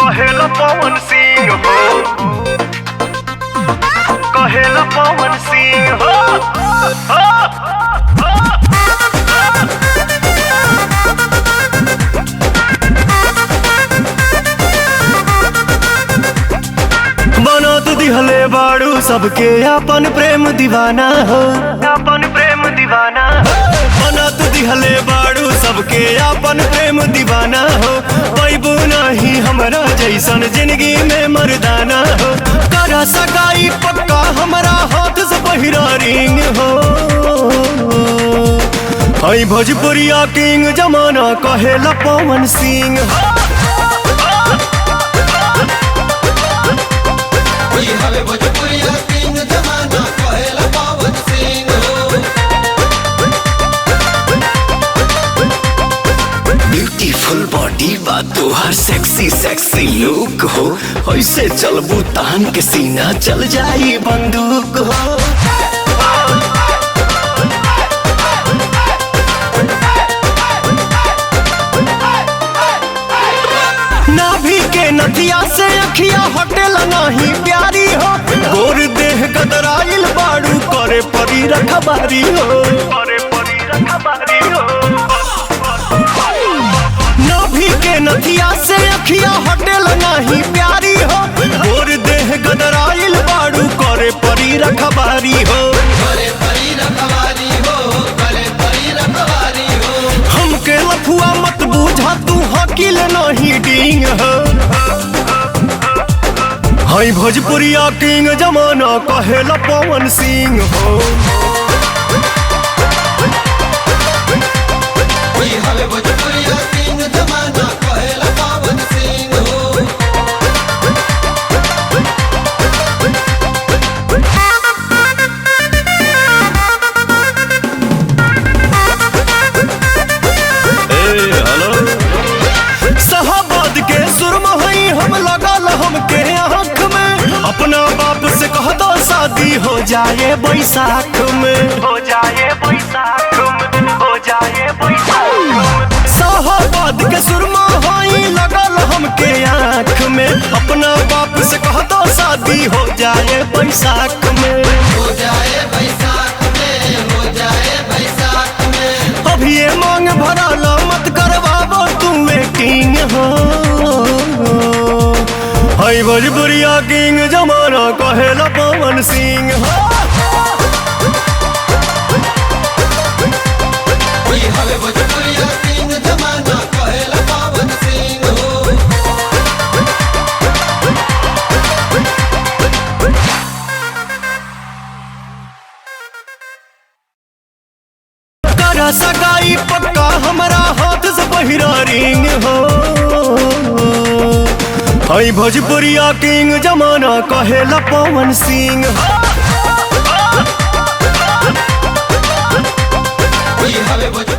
कहेला पवन सिंह हो, कहेला पवन सिंह हो, बना तू दिहले बाड़ू सबके अपन प्रेम दीवाना हो, अपन प्रेम दीवाना हो। बना तू दिहले बाड़ू सबके अपन प्रेम दीवाना हो। पैबू नहीं हमरा जैसन जिंदगी में मर्दाना हो। करा सगाई पक्का हमरा हाथ से पहिरा रिंग हो। हई भोजपुरिया किंग जमाना कहेला पवन सिंह हो। भोजपुरिया किंग जमाना कहेला पवन सिंह हो। ब्यूटीफुल बॉडी बा तोहर सेक्सी सेक्सी लुक हो। ऐसे चलबू तान के सीना चल जाई बंदूक हो। नाभि के नदिया से अखिया हटेल नहीं प्यारी हो। गोर देह गदराइल बाड़ू करे परी रखबारी हो, करे परी रखबारी हो। नाभि के नदिया से अखिया हटेल नहीं प्यारी हो। गोर देह गदराइल बाड़ू करे परी रखबारी हो, करे परी रखवारी हो, करे परी रखवारी हो। हमके लफुआ मत बूझा तू हकील नहीं डींग हो। हई भोजपुरिया किंग जमाना कहेला पवन सिंह हो। भोजपुरिया किंग जमाना कहेला पवन सिंह हो। शाहबाद के सुरमा हई हम लगल हमके आँख में। अपना बाप से कह दो शादी हो जाए बैसाख में, हो जाए बैसाख में, हो जाए बैसाख में। शाहबाद के सुरमा हई लगल हमके आँख में। अपना बाप से कह दो शादी हो जाए बैसाख में, हो जाए बैसाख में, हो जाए बैसाख में। अभी ये मांग भराला मत करवाबो तू वेटिंग हो। हई भोजपुरिया किंग जमाना कहेला पवन सिंह हो। भोजपुरिया किंग जमाना कहेला पवन सिंह हो। करा सगाई पक्का हमरा हाथ से पहिरा रिंग हो। हई भोजपुरिया किंग जमाना कहेला पवन सिंह हो। भोजपुरिया